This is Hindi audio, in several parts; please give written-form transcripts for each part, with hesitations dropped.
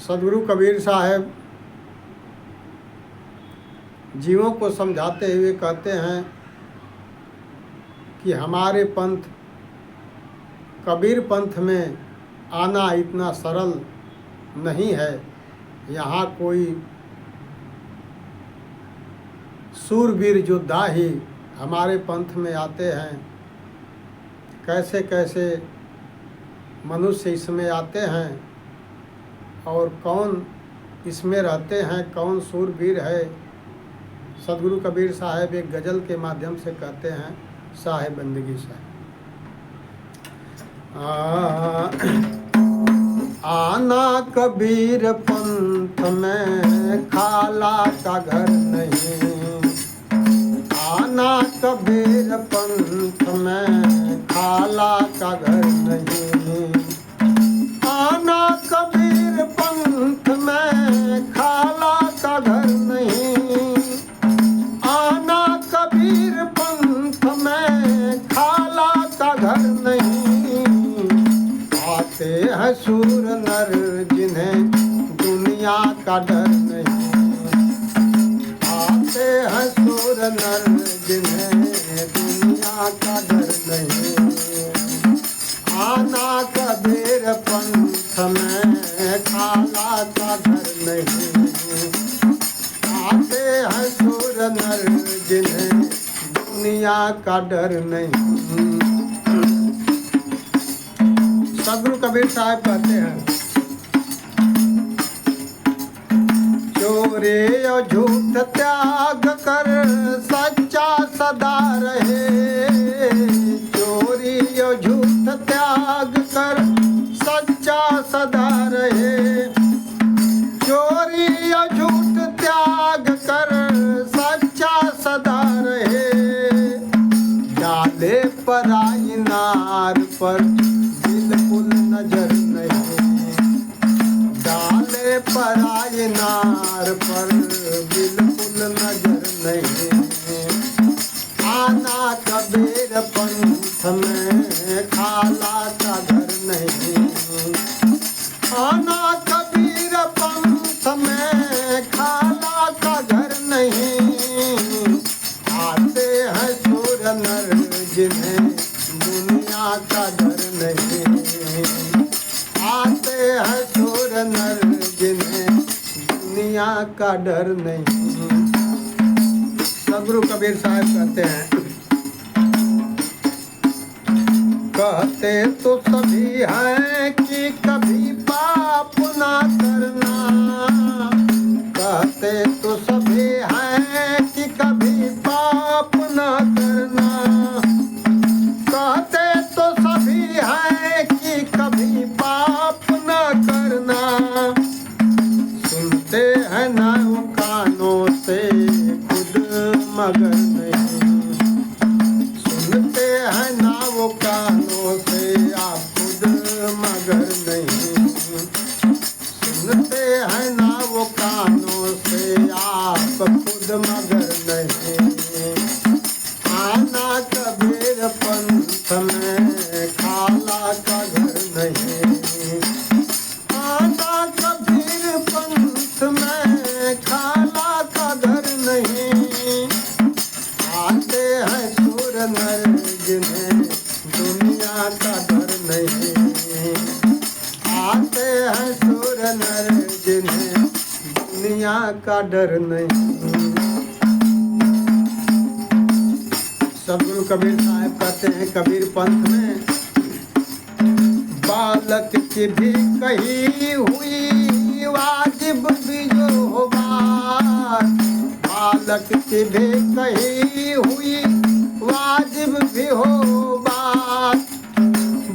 सदगुरु कबीर साहब जीवों को समझाते हुए कहते हैं कि हमारे पंथ कबीर पंथ में आना इतना सरल नहीं है। यहाँ कोई सूरवीर योद्धा ही हमारे पंथ में आते हैं। कैसे कैसे मनुष्य इसमें आते हैं और कौन इसमें रहते हैं, कौन सूरवीर है। सदगुरु कबीर साहब एक गज़ल के माध्यम से कहते हैं, साहेब बंदगी साहब। आना कबीर पंथ में खाला का घर नहीं। आना कबीर पंथ में खाला का घर नहीं। आना कबीर पंथ में खाला का घर नहीं। आना कबीर पंथ में खाला का घर नहीं। आते हैं सूर नर जिन्हें दुनिया का डर नहीं। आते हैं सूर नर जिन्हें दुनिया का डर नहीं। आना कबीर पंथ में खाला का घर नहीं। आते हैं सूर नर जिन्हें दुनिया का डर नहीं। सदगुरु कबीर साहब कहते हैं, चोरी और झूठ त्याग कर सच्चा सदा रहे। चोरी और झूठ त्याग कर सच्चा सदा रहे। चोरी और झूठ त्याग कर सच्चा सदा रहे। डाले पराई नार पर बिल्कुल नजर नहीं। डाले पराई नार पर बिल्कुल नजर नहीं। आना कबीर पंथ में खाला का घर नहीं। आना कबीर पंथ में खाला का घर नहीं। आते हैं सूर नर जिन्हें दुनिया का डर नहीं। आते हैं सूर नर जिन्हें दुनिया का डर नहीं। सदगुरु कबीर साहब कहते हैं, कहते तो सभी हैं कि कभी पाप ना करना। कहते तो सभी हैं कि कभी पाप ना करना। कहते तो सभी हैं कि कभी पाप न करना। सुनते हैं ना वो कानों से खुद मगर नहीं। सुनते हैं ना वो कानों से आप खुद मगर नहीं। सुनते हैं ना वो कानों से आप खुद मगर नहीं। आना कबीर पंथ में खाला का घर नहीं। आना कबीर पंथ में खाला का घर नहीं। आते हैं सूर नर जिन्हें दुनिया का डर नहीं। आते हैं सूर नर जिन्हें दुनिया का डर नहीं। सदगुरु कबीर साहब कहते हैं, कबीर पंथ में बालक की भी कही हुई वाजिब भी जो बात। बालक की भी कही हुई वाजिब भी हो बात।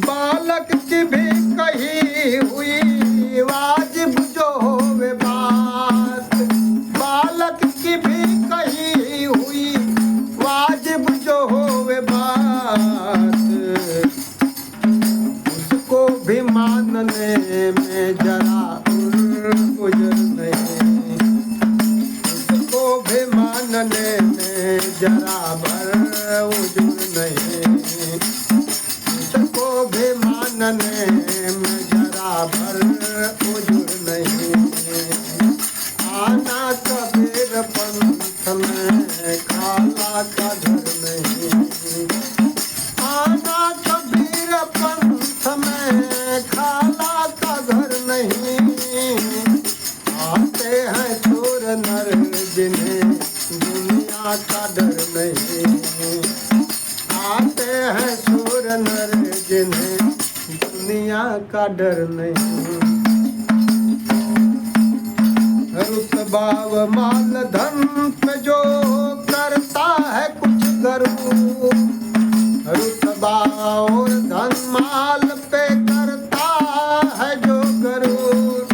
बालक की भी कही हुई वाजिब जो हो बात। बालक की भी कही हुई वाजिब जो होवे बात। उसको भी मानने में जरा उजर नहीं। उसको भी मानने में जरा भर उजर नहीं। उसको भी मानने में जरा भर उजर नहीं। दुनिया का डर नहीं। रुतबा व माल धन पे जो करता है कुछ गरूर, रुतबा और धन माल पे करता है जो गरूर,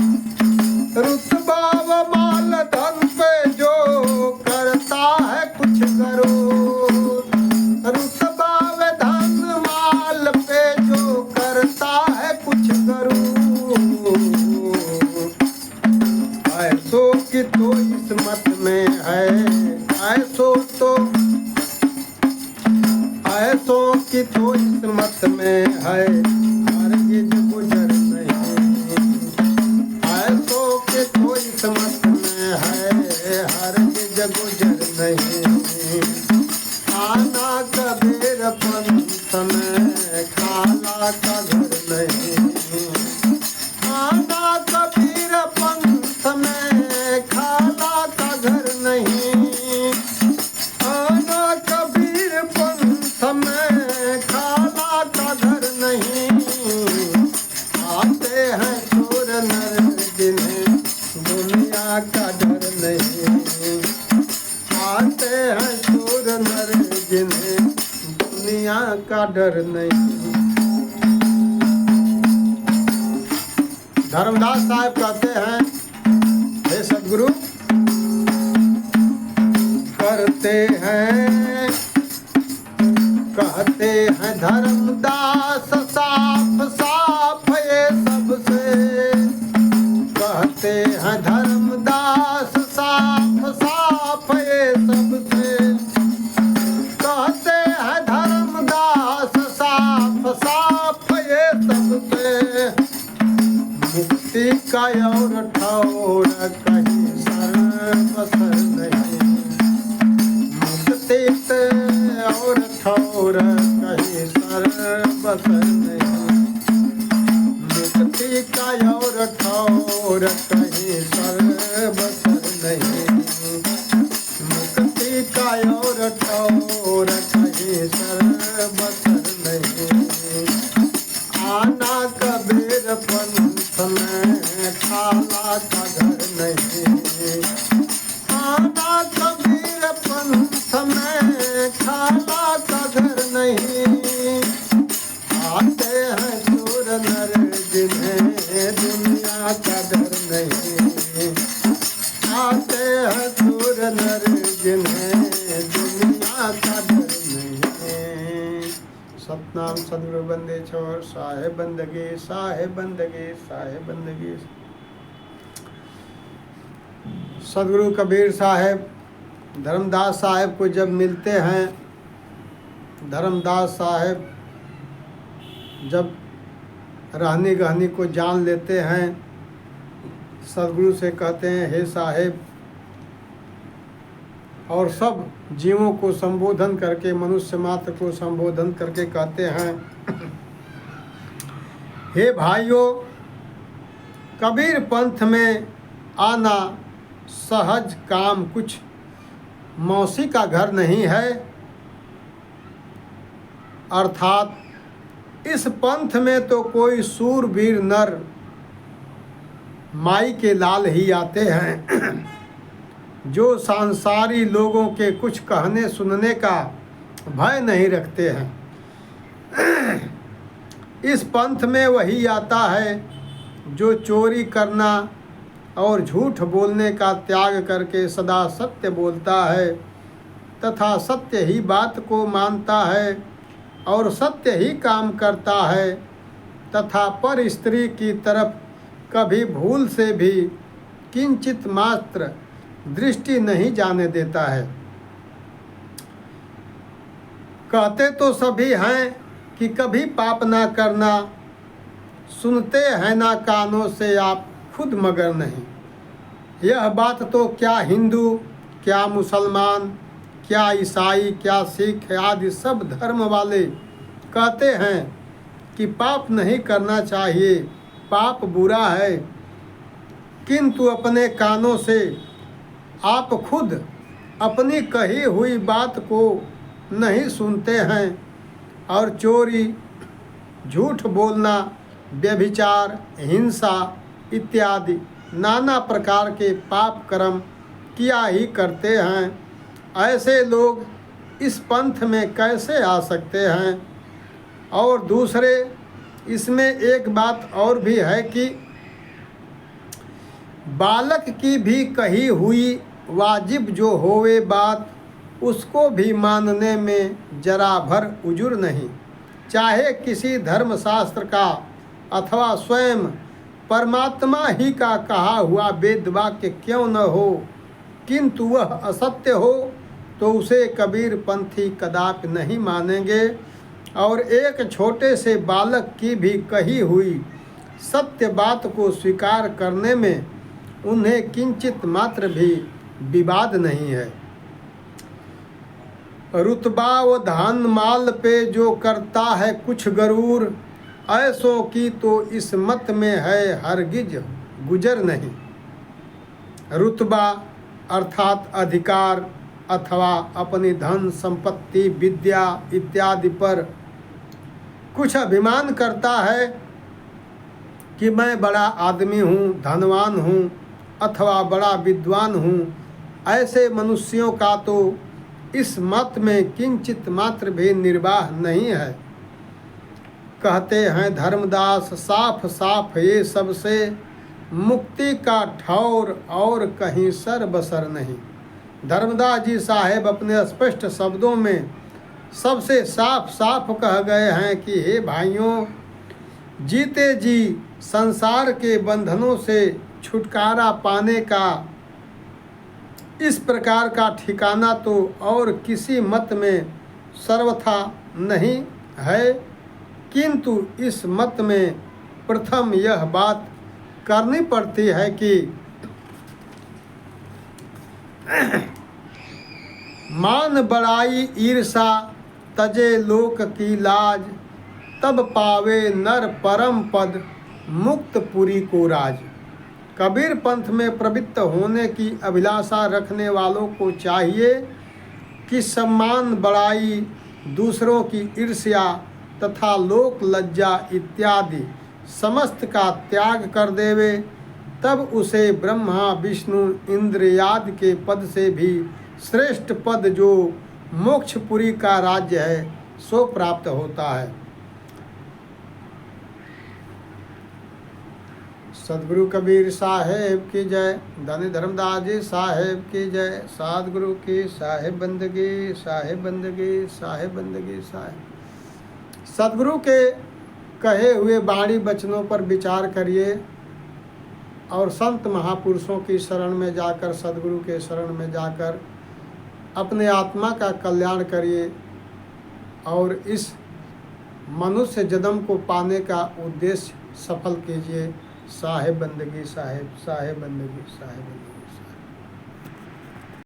रुतबा व माल धन पे जो करता है कुछ गरूर, रुतबा व धन माल पे जो करता है कुछ गरूर। ऐसो कि तो इस मत में है, ऐसो कि तो इस मत में है, हरगिज गुजर नहीं। ऐसो कि तो इस मत में है, हरगिज गुजर नहीं। आना कबीर पंथ में खाला का घर नहीं। आना कबीर पंथ में खाला का घर नहीं। आना कबीर पंथ में खाला का घर नहीं। आते हैं चोर नर जिन्हें दुनिया का डर नहीं। आते हैं चोर नर जिन्हें दुनिया का डर नहीं। धर्मदास साहब कहते हैं, हे सदगुरु, करते हैं कहते हैं धर्मदास साफ साफ ये सबसे, कहते हैं धर्मदास साफ साफ ये सबसे, कहते हैं धर्मदास साफ साफ ये सबसे। मुक्ति का और ठौर कहीं सर बसर नहीं। मुक्ति और ठौर कहीं सर बसर नहीं। मुक्ति का और ठौर कहीं सर बसर नहीं। मुक्ति का और ठौर कहीं सर बसर नहीं। आना कबीर पंथ में खाला का घर नहीं। आना कबीर पंथ में खाला का घर नहीं। आते हैं चोर नर जिन्हें दुनिया का डर नहीं। आते हैं चोर नर जिन्हें दुनिया का डर नहीं। सतनाम सदगुरु बंदे छोर, साहेब बंदगी साहेब बंदगी साहेब बंदगी। सदगुरु कबीर साहेब धर्मदास साहेब को जब मिलते हैं, धर्मदास साहेब जब रहनी गहनी को जान लेते हैं, सदगुरु से कहते हैं, हे साहेब, और सब जीवों को संबोधन करके, मनुष्य मात्र को संबोधन करके कहते हैं, हे भाइयों, कबीर पंथ में आना सहज काम कुछ मौसी का घर नहीं है। अर्थात इस पंथ में तो कोई सूरवीर नर माई के लाल ही आते हैं, जो सांसारी लोगों के कुछ कहने सुनने का भय नहीं रखते हैं। इस पंथ में वही आता है जो चोरी करना और झूठ बोलने का त्याग करके सदा सत्य बोलता है तथा सत्य ही बात को मानता है और सत्य ही काम करता है तथा पर स्त्री की तरफ कभी भूल से भी किंचित मात्र दृष्टि नहीं जाने देता है। कहते तो सभी हैं कि कभी पाप ना करना, सुनते हैं ना कानों से आप खुद मगर नहीं। यह बात तो क्या हिंदू, क्या मुसलमान, क्या ईसाई, क्या सिख आदि सब धर्म वाले कहते हैं कि पाप नहीं करना चाहिए, पाप बुरा है, किंतु अपने कानों से आप खुद अपनी कही हुई बात को नहीं सुनते हैं और चोरी, झूठ बोलना, व्यभिचार, हिंसा इत्यादि नाना प्रकार के पाप कर्म किया ही करते हैं। ऐसे लोग इस पंथ में कैसे आ सकते हैं? और दूसरे, इसमें एक बात और भी है कि बालक की भी कही हुई वाजिब जो होवे बात, उसको भी मानने में जरा भर उजुर नहीं। चाहे किसी धर्मशास्त्र का अथवा स्वयं परमात्मा ही का कहा हुआ वेद वाक्य क्यों न हो, किंतु वह असत्य हो तो उसे कबीर पंथी कदापि नहीं मानेंगे। और एक छोटे से बालक की भी कही हुई सत्य बात को स्वीकार करने में उन्हें किंचित मात्र भी विवाद नहीं है। रुतबा व धान माल पे जो करता है कुछ गरूर, ऐसों की तो इस मत में है हरगिज गुजर नहीं। रुतबा अर्थात अधिकार अथवा अपनी धन संपत्ति विद्या इत्यादि पर कुछ अभिमान करता है कि मैं बड़ा आदमी हूँ, धनवान हूँ अथवा बड़ा विद्वान हूँ, ऐसे मनुष्यों का तो इस मत में किंचित मात्र भी निर्वाह नहीं है। कहते हैं धर्मदास, साफ साफ ये सबसे मुक्ति का ठौर और कहीं सर बसर नहीं। धर्मदास जी साहेब अपने स्पष्ट शब्दों में सबसे साफ साफ कह गए हैं कि हे भाइयों, जीते जी संसार के बंधनों से छुटकारा पाने का इस प्रकार का ठिकाना तो और किसी मत में सर्वथा नहीं है, किंतु इस मत में प्रथम यह बात करनी पड़ती है कि मान बड़ाई ईर्षा तजे लोक की लाज, तब पावे नर परम पद मुक्त पुरी को राज। कबीर पंथ में प्रवृत्त होने की अभिलाषा रखने वालों को चाहिए कि सम्मान बड़ाई, दूसरों की ईर्ष्या तथा लोक लज्जा इत्यादि समस्त का त्याग कर देवे, तब उसे ब्रह्मा विष्णु इंद्र आदि के पद से भी श्रेष्ठ पद जो मोक्षपुरी का राज्य है सो प्राप्त होता है। सदगुरु कबीर साहेब की जय, धनी धर्मदास जी साहेब की जय। सदगुरु की साहेब बंदगी, साहेब बंदगी, साहेब बंदगी, साहेब। सदगुरु के कहे हुए बाणी वचनों पर विचार करिए और संत महापुरुषों की शरण में जाकर, सदगुरु के शरण में जाकर अपने आत्मा का कल्याण करिए और इस मनुष्य जन्म को पाने का उद्देश्य सफल कीजिए। साहेब बंदगी साहेब, साहेब बंदगी, साहेब बंदगी।